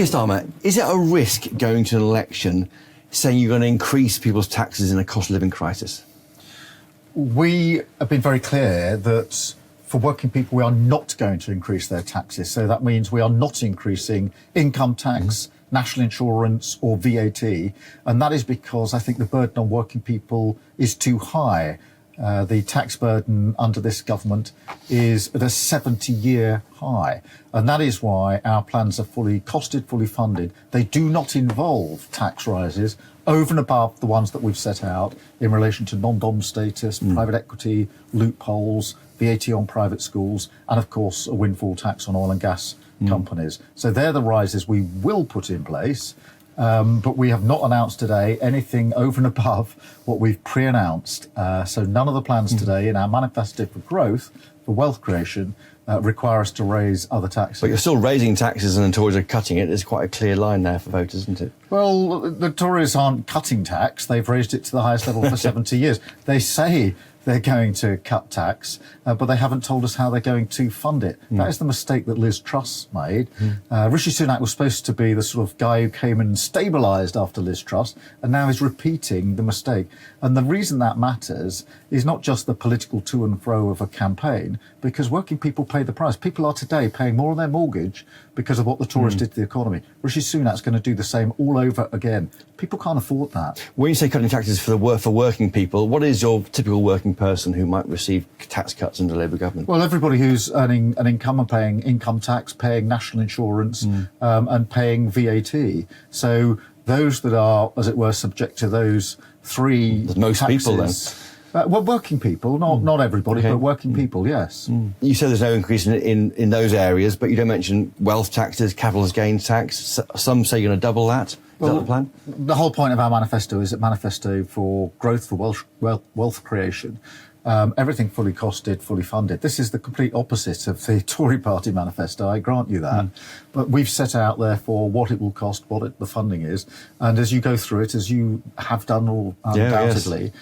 Keir Starmer, is it a risk going to an election saying you're going to increase people's taxes in a cost of living crisis? We have been very clear that for working people, we are not going to increase their taxes. So that means we are not increasing income tax, national insurance or VAT. And that is because I think the burden on working people is too high. The tax burden under this government is at a 70-year high. And that is why our plans are fully costed, fully funded. They do not involve tax rises over and above the ones that we've set out in relation to non-dom status, private equity, loopholes, VAT on private schools, and of course a windfall tax on oil and gas companies. So they're the rises we will put in place. But we have not announced today anything over and above what we've pre-announced. So none of the plans today in our manifesto for growth, for wealth creation, require us to raise other taxes. But you're still raising taxes and the Tories are cutting it. There's quite a clear line there for voters, isn't it? Well, the Tories aren't cutting tax. They've raised it to the highest level for 70 years. They say they're going to cut tax, but they haven't told us how they're going to fund it. That is the mistake that Liz Truss made. Rishi Sunak was supposed to be the sort of guy who came and stabilised after Liz Truss, and now is repeating the mistake. And the reason that matters is not just the political to and fro of a campaign, because working people pay the price. People are today paying more on their mortgage because of what the Tories did to the economy. Rishi Sunak's going to do the same all over again. People can't afford that. When you say cutting taxes for working people, what is your typical working person who might receive tax cuts under the Labour government? Well, everybody who's earning an income and paying income tax, paying national insurance, and paying VAT. So those that are, as it were, subject to those three There's most taxes, people then. Well, working people, not everybody, but working people, yes. You said there's no increase in those areas, but you don't mention wealth taxes, capital gains tax. Some say you're going to double that. Is that the plan? The whole point of our manifesto is a manifesto for growth, for wealth creation. Everything fully costed, fully funded. This is the complete opposite of the Tory party manifesto, I grant you that. But we've set out, therefore, what it will cost, the funding is. And as you go through it, as you have done undoubtedly,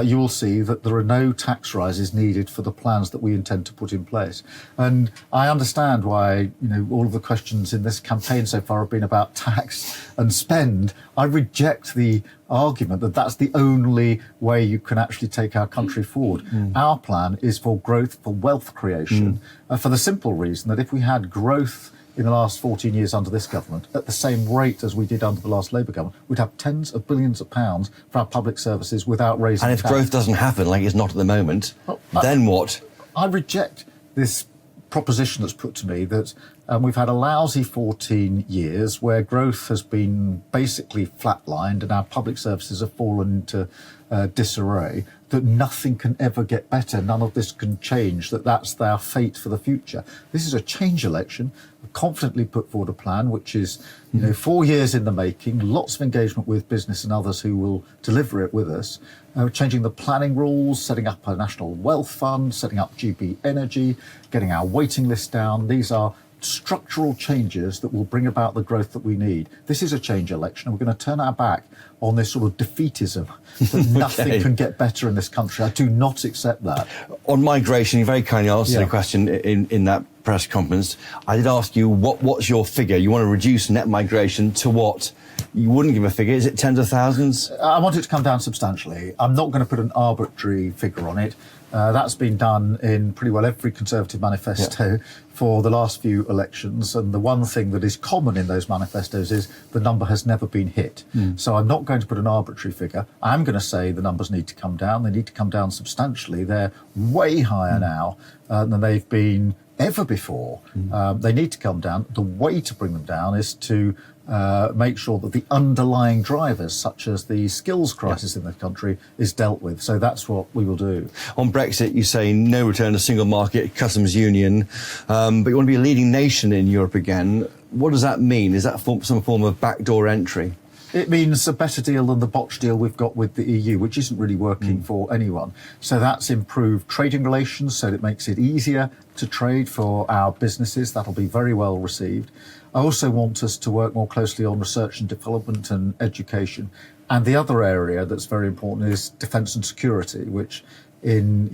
you will see that there are no tax rises needed for the plans that we intend to put in place. And I understand why, all of the questions in this campaign so far have been about tax and spend. I reject the argument that that's the only way you can actually take our country forward. Our plan is for growth, for wealth creation, for the simple reason that if we had growth in the last 14 years under this government, at the same rate as we did under the last Labour government, we'd have tens of billions of pounds for our public services without raising And if tax. growth doesn't happen, like it's not at the moment, then what? I reject this proposition that's put to me that we've had a lousy 14 years where growth has been basically flatlined and our public services have fallen into disarray, that nothing can ever get better, none of this can change, that's our fate for the future. This is a change election. I've confidently put forward a plan which is 4 years in the making, lots of engagement with business and others who will deliver it with us. Changing the planning rules, setting up a national wealth fund, setting up GB Energy, getting our waiting list down. These are structural changes that will bring about the growth that we need. This is a change election, and we're going to turn our back on this sort of defeatism that nothing can get better in this country. I do not accept that. On migration, you very kindly answered a question in that press conference. I did ask you, what's your figure? You want to reduce net migration to what? You wouldn't give a figure. Is it tens of thousands? I want it to come down substantially. I'm not going to put an arbitrary figure on it. That's been done in pretty well every Conservative manifesto for the last few elections. And the one thing that is common in those manifestos is the number has never been hit. So I'm not going to put an arbitrary figure. I'm going to say the numbers need to come down. They need to come down substantially. They're way higher now than they've been ever before. They need to come down. The way to bring them down is to make sure that the underlying drivers, such as the skills crisis in the country, is dealt with. So that's what we will do. On Brexit, you say no return to single market, customs union, but you want to be a leading nation in Europe again. What does that mean? Is that some form of backdoor entry? It means a better deal than the botched deal we've got with the EU, which isn't really working for anyone. So that's improved trading relations, so it makes it easier to trade for our businesses. That'll be very well received. I also want us to work more closely on research and development and education. And the other area that's very important is defence and security, which in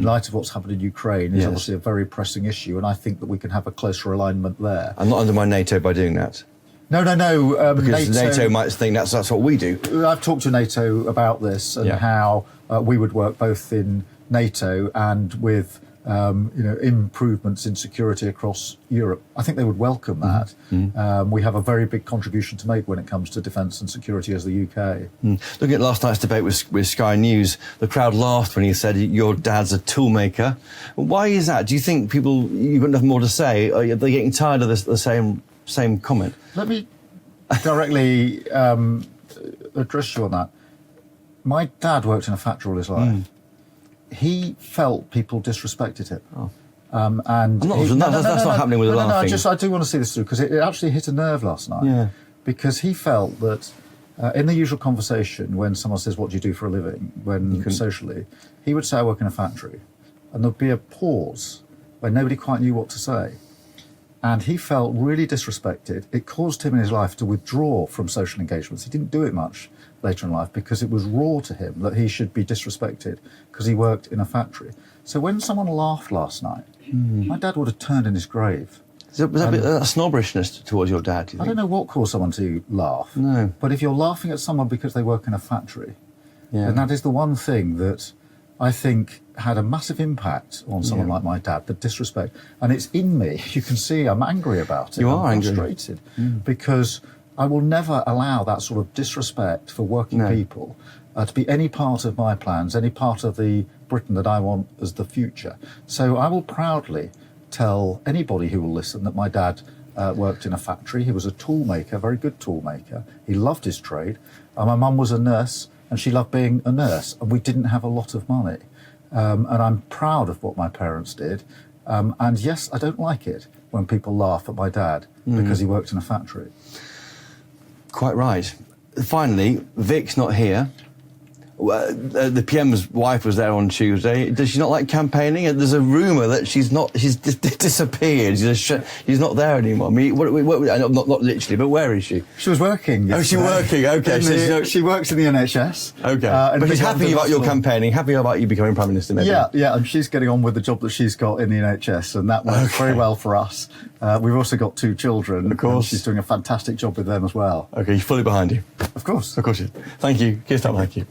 light of what's happened in Ukraine is obviously a very pressing issue. And I think that we can have a closer alignment there. And not undermine NATO by doing that. No. Because NATO might think that's what we do. I've talked to NATO about this and how we would work both in NATO and with improvements in security across Europe. I think they would welcome that. We have a very big contribution to make when it comes to defence and security as the UK. Looking at last night's debate with Sky News, the crowd laughed when he said your dad's a toolmaker. Why is that? Do you think you've got nothing more to say? Are they getting tired of the same comment? Let me directly address you on that. My dad worked in a factory all his life. He felt people disrespected him. And that's not happening with the laughing. I do want to see this through, because it actually hit a nerve last night. Yeah. Because he felt that in the usual conversation, when someone says, what do you do for a living, socially, he would say, I work in a factory. And there'd be a pause where nobody quite knew what to say. And he felt really disrespected. It caused him in his life to withdraw from social engagements. He didn't do it much later in life because it was raw to him that he should be disrespected because he worked in a factory. So when someone laughed last night, my dad would have turned in his grave. Was that a bit of snobbishness towards your dad, do you think? I don't know what caused someone to laugh. No. But if you're laughing at someone because they work in a factory, then that is the one thing that I think had a massive impact on someone like my dad, the disrespect. And it's in me. You can see I'm angry about it. I'm frustrated because I will never allow that sort of disrespect for working people to be any part of my plans, any part of the Britain that I want as the future. So I will proudly tell anybody who will listen that my dad worked in a factory. He was a tool maker, a very good tool maker. He loved his trade. My mum was a nurse, and she loved being a nurse, and we didn't have a lot of money. And I'm proud of what my parents did. And yes, I don't like it when people laugh at my dad because he worked in a factory. Quite right. Finally, Vic's not here. The PM's wife was there on Tuesday. Does she not like campaigning? There's a rumour that she's disappeared. She's not there anymore. I mean, not literally, but where is she? She was working yesterday. Oh, she's working, okay. She works in the NHS. Okay. But she's happy about your campaigning, happy about you becoming Prime Minister, maybe? Yeah, and she's getting on with the job that she's got in the NHS, and that works very well for us. We've also got 2 children. Of course. She's doing a fantastic job with them as well. Okay, you're fully behind you. Of course. Of course. Thank you. Keir Starmer, thank you.